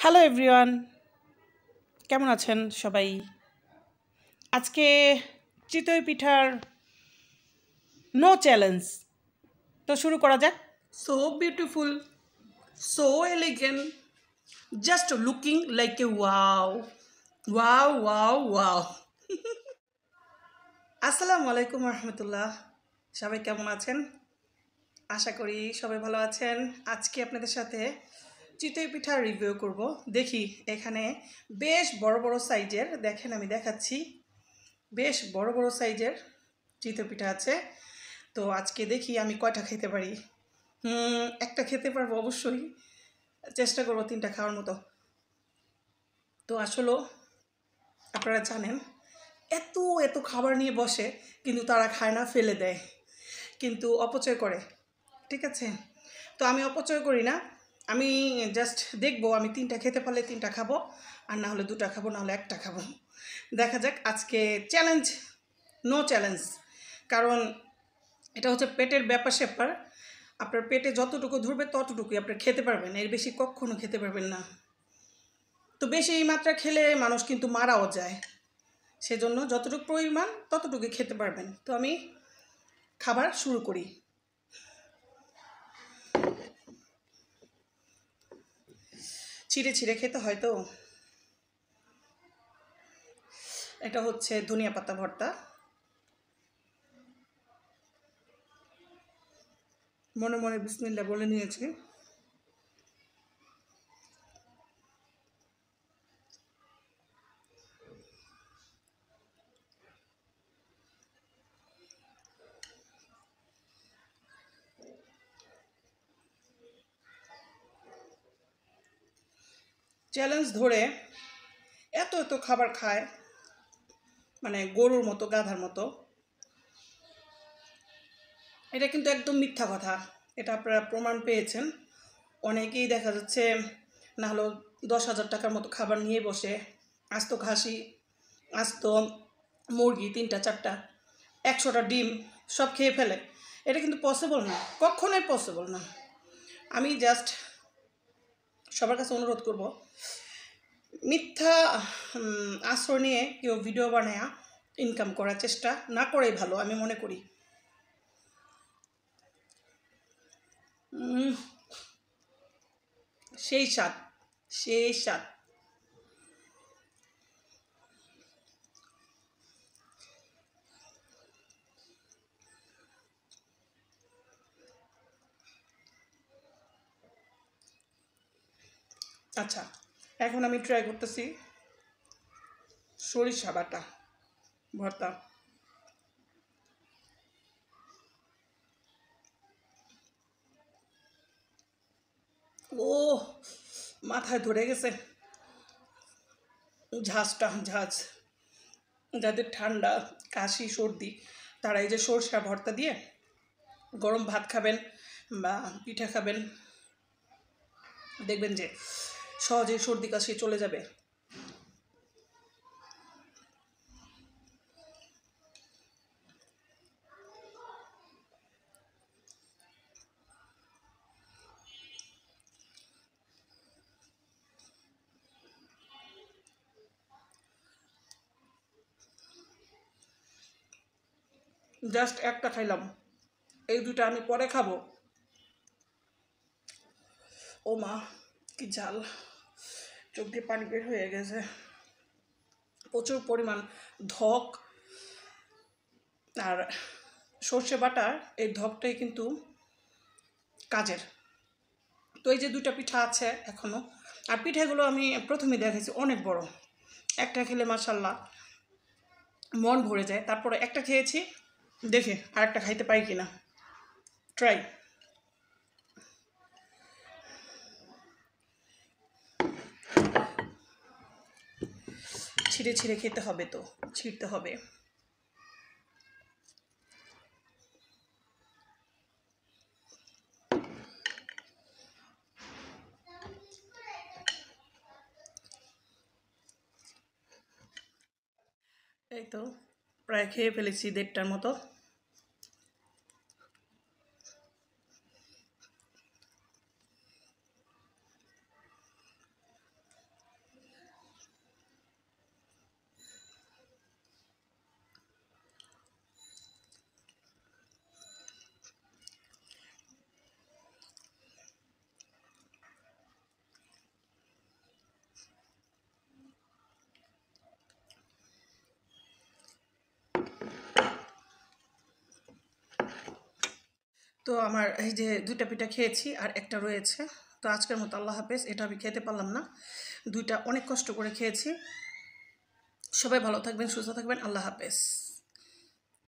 Hello everyone, কেমন আছেন সবাই? আজকে চিতই পিঠার নো চ্যালেঞ্জ। তো শুরু করা যাক। So beautiful, so elegant, just looking like a wow wow wow wow. আসসালামু আলাইকুম রহমতুল্লাহ। সবাই কেমন আছেন? আশা করি সবাই ভালো আছেন। আজকে আপনাদের সাথে চিতই পিঠা রিভিউ করব। দেখি এখানে বেশ বড় বড় সাইজের, দেখেন আমি দেখাচ্ছি, বেশ বড় বড় সাইজের চিতই পিঠা আছে। তো আজকে দেখি আমি কয়টা খেতে পারি। একটা খেতে পারবো অবশ্যই, চেষ্টা করবো 3টা খাওয়ার মতো। তো আসলে আপনারা জানেন এত এত খাবার নিয়ে বসে, কিন্তু তারা খায় না, ফেলে দেয়, কিন্তু অপচয় করে। ঠিক আছে, তো আমি অপচয় করি না। আমি জাস্ট দেখবো, আমি 3টা খেতে পারলে 3টা খাবো, আর না হলে 2টা খাবো, না হলে 1টা খাবো। দেখা যাক। আজকে চ্যালেঞ্জ, নো চ্যালেঞ্জ, কারণ এটা হচ্ছে পেটের ব্যাপার স্যাপার। আপনার পেটে যতটুকু ধরবে ততটুকুই আপনি খেতে পারবেন, এর বেশি কখনো খেতে পারবেন না। তো বেশি মাত্রা খেলে মানুষ কিন্তু মারাও যায়, সেজন্য যতটুকু পরিমাণ ততটুকুই খেতে পারবেন। তো আমি খাবার শুরু করি। ছিঁড়ে ছিঁড়ে খেতে হয় তো। এটা হচ্ছে ধনিয়া পাতা ভর্তা। মনে মনে বিসমিল্লাহ বলে নিয়েছি। চ্যালেঞ্জ ধরে এত এত খাবার খায়, মানে গরুর মতো, গাধার মতো। এটা কিন্তু একদম মিথ্যা কথা, এটা আপনারা প্রমাণ পেয়েছেন। অনেকেই দেখা যাচ্ছে না হলেও 10,000 টাকার মতো খাবার নিয়ে বসে, আস্ত খাসি, আস্ত মুরগি 3টা 4টা, 100টা ডিম সব খেয়ে ফেলে। এটা কিন্তু পসিবল না, কখনোই পসিবল না। আমি জাস্ট সবার কাছে অনুরোধ করব, মিথ্যা আশ্রয় নিয়ে কেউ ভিডিও বানায়া ইনকাম করার চেষ্টা না করাই ভালো, আমি মনে করি। সেই স্বাদ, সেই স্বাদ। আচ্ছা, এখন আমি ট্রাই করতেছি সরিষা বাটা ভর্তা। ও, মাথায় ধরে গেছে ঝাঁজটা, ঝাঁজ। যাদের ঠান্ডা, কাশি, সর্দি, তারা এই যে সরষা ভর্তা দিয়ে গরম ভাত খাবেন বা পিঠা খাবেন, দেখবেন যে সহজেই সর্দি কাশি চলে যাবে। জাস্ট একটা খাইলাম, এই 2টা আমি পরে খাবো। ও মা, কি ঝাল, চোখ দিয়ে পানি বের হয়ে গেছে। প্রচুর পরিমাণ ধক, আর সর্ষে বাটার এই ধকটাই কিন্তু কাজের। তো এই যে 2টা পিঠা আছে এখনও, আর পিঠাগুলো আমি প্রথমে দেখেছি অনেক বড়। একটা খেলে মাশাল্লাহ মন ভরে যায়। তারপরে একটা খেয়েছি, দেখে আর একটা খাইতে পাই কিনা, ট্রাই। ছিঁড়ে ছিঁড়ে খেতে হবে, তো ছিঁড়তে হবে। এই তো প্রায় খেয়ে ফেলেছি 1.5টার মতো। তো আমার এই যে 2টা পিঠা খেয়েছি আর একটা রয়েছে। তো আজকের মতো আল্লাহ হাফেজ। এটা আমি খেতে পারলাম না, 2টা অনেক কষ্ট করে খেয়েছি। সবাই ভালো থাকবেন, সুস্থ থাকবেন। আল্লাহ হাফেজ।